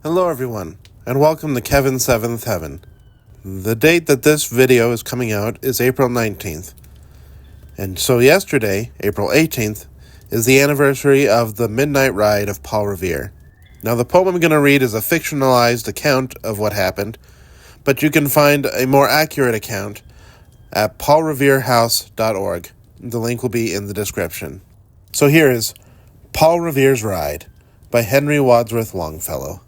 Hello everyone, and welcome to Kevin's 7th Heaven. The date that this video is coming out is April 19th. And so yesterday, April 18th, is the anniversary of the Midnight Ride of Paul Revere. Now the poem I'm going to read is a fictionalized account of what happened, but you can find a more accurate account at paulreverehouse.org. The link will be in the description. So here is Paul Revere's Ride by Henry Wadsworth Longfellow.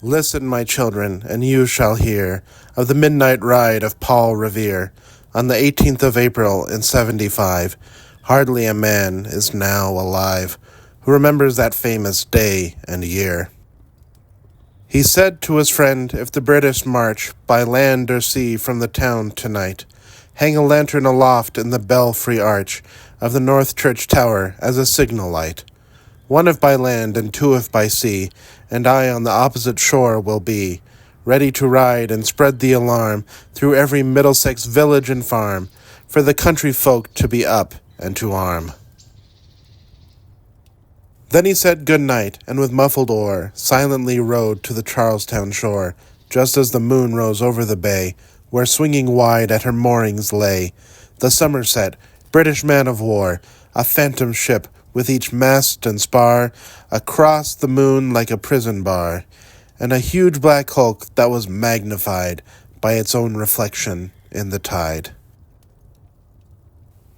Listen, my children, and you shall hear of the midnight ride of Paul Revere on the 18th of April in 75. Hardly a man is now alive who remembers that famous day and year. He said to his friend, if the British march by land or sea from the town tonight, hang a lantern aloft in the belfry arch of the North Church Tower as a signal light. One if by land and two if by sea, and I on the opposite shore will be, ready to ride and spread the alarm through every Middlesex village and farm, for the country folk to be up and to arm. Then he said good night, and with muffled oar silently rowed to the Charlestown shore, just as the moon rose over the bay, where swinging wide at her moorings lay the Somerset, British man of war, a phantom ship, with each mast and spar across the moon like a prison bar, and a huge black hulk that was magnified by its own reflection in the tide.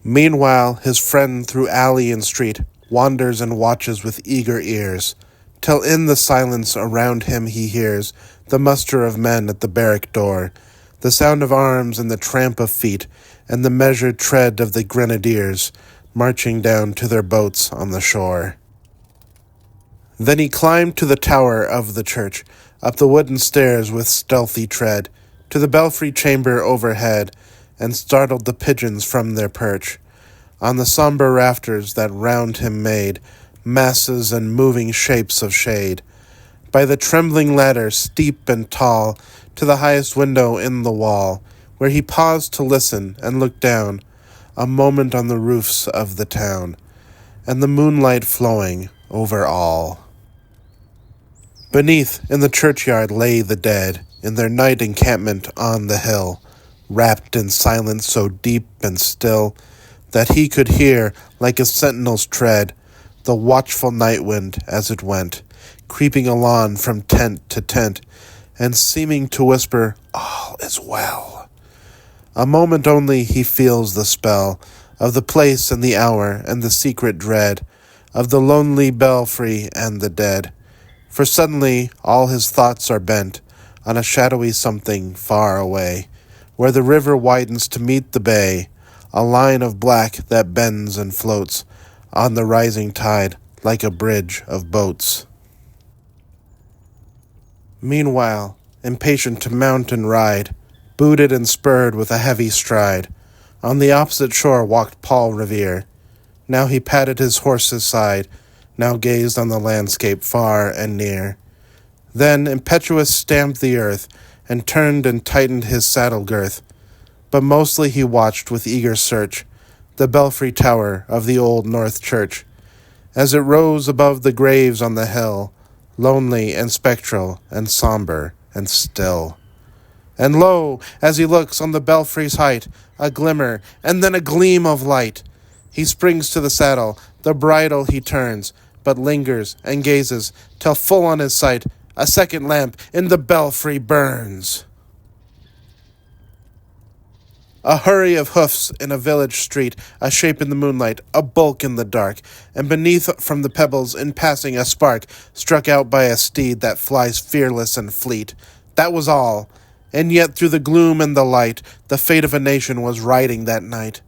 Meanwhile, his friend through alley and street wanders and watches with eager ears, till in the silence around him he hears the muster of men at the barrack door, the sound of arms and the tramp of feet, and the measured tread of the grenadiers, marching down to their boats on the shore. Then he climbed to the tower of the church, up the wooden stairs with stealthy tread, to the belfry chamber overhead, and startled the pigeons from their perch. On the sombre rafters that round him made masses and moving shapes of shade. By the trembling ladder, steep and tall, to the highest window in the wall, where he paused to listen and look down, a moment on the roofs of the town, and the moonlight flowing over all. Beneath, in the churchyard, lay the dead, in their night encampment on the hill, wrapped in silence so deep and still, that he could hear, like a sentinel's tread, the watchful night wind as it went, creeping along from tent to tent, and seeming to whisper, all is well. A moment only he feels the spell of the place and the hour and the secret dread of the lonely belfry and the dead. For suddenly all his thoughts are bent on a shadowy something far away, where the river widens to meet the bay, a line of black that bends and floats on the rising tide like a bridge of boats. Meanwhile, impatient to mount and ride, booted and spurred with a heavy stride, on the opposite shore walked Paul Revere. Now he patted his horse's side, now gazed on the landscape far and near. Then impetuous stamped the earth, and turned and tightened his saddle girth. But mostly he watched with eager search the belfry tower of the old North Church, as it rose above the graves on the hill, lonely and spectral and sombre and still. And lo, as he looks on the belfry's height, a glimmer, and then a gleam of light. He springs to the saddle, the bridle he turns, but lingers and gazes, till full on his sight a second lamp in the belfry burns. A hurry of hoofs in a village street, a shape in the moonlight, a bulk in the dark, and beneath from the pebbles in passing a spark, struck out by a steed that flies fearless and fleet. That was all. And yet through the gloom and the light, the fate of a nation was riding that night.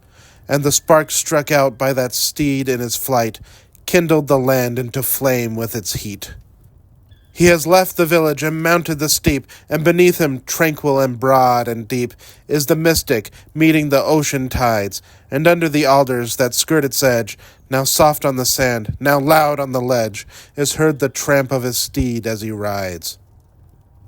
And the spark struck out by that steed in his flight kindled the land into flame with its heat. He has left the village and mounted the steep, and beneath him, tranquil and broad and deep, is the mystic meeting the ocean tides, and under the alders that skirt its edge, now soft on the sand, now loud on the ledge, is heard the tramp of his steed as he rides.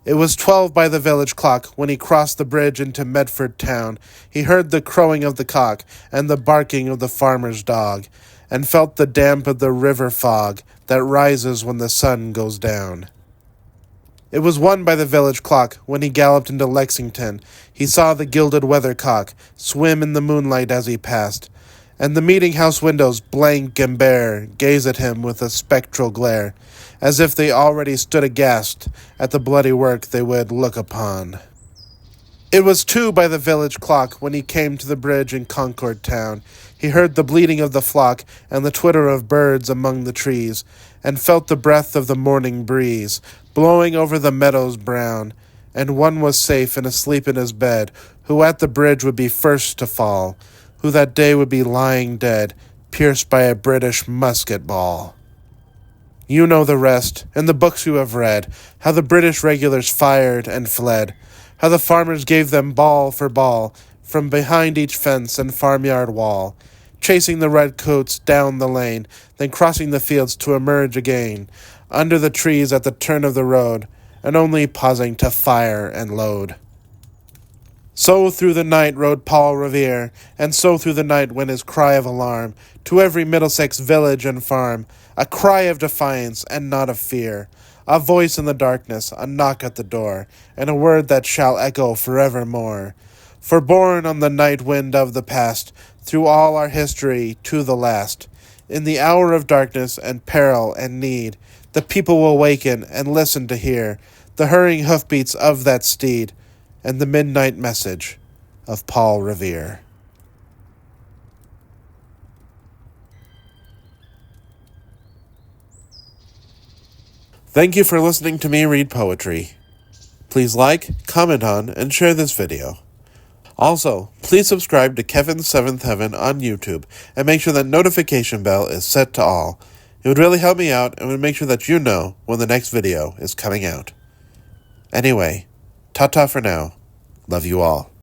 It was 12 by the village clock when he crossed the bridge into Medford town. He heard the crowing of the cock and the barking of the farmer's dog, and felt the damp of the river fog that rises when the sun goes down. It was 1 by the village clock when he galloped into Lexington. He saw the gilded weathercock swim in the moonlight as he passed, and the meeting-house windows, blank and bare, gaze at him with a spectral glare, as if they already stood aghast at the bloody work they would look upon. It was 2 by the village clock when he came to the bridge in Concord town. He heard the bleating of the flock and the twitter of birds among the trees, and felt the breath of the morning breeze blowing over the meadows brown, and one was safe and asleep in his bed, who at the bridge would be first to fall, who that day would be lying dead, pierced by a British musket ball. You know the rest, in the books you have read, how the British regulars fired and fled, how the farmers gave them ball for ball, from behind each fence and farmyard wall, chasing the redcoats down the lane, then crossing the fields to emerge again, under the trees at the turn of the road, and only pausing to fire and load. So through the night rode Paul Revere, and so through the night went his cry of alarm, to every Middlesex village and farm, a cry of defiance and not of fear, a voice in the darkness, a knock at the door, and a word that shall echo forevermore. For borne on the night wind of the past, through all our history to the last, in the hour of darkness and peril and need, the people will waken and listen to hear the hurrying hoofbeats of that steed, and the midnight message of Paul Revere. Thank you for listening to me read poetry. Please like, comment on, and share this video. Also, please subscribe to Kevin's Seventh Heaven on YouTube and make sure that notification bell is set to all. It would really help me out and would make sure that you know when the next video is coming out. Anyway, ta-ta for now. Love you all.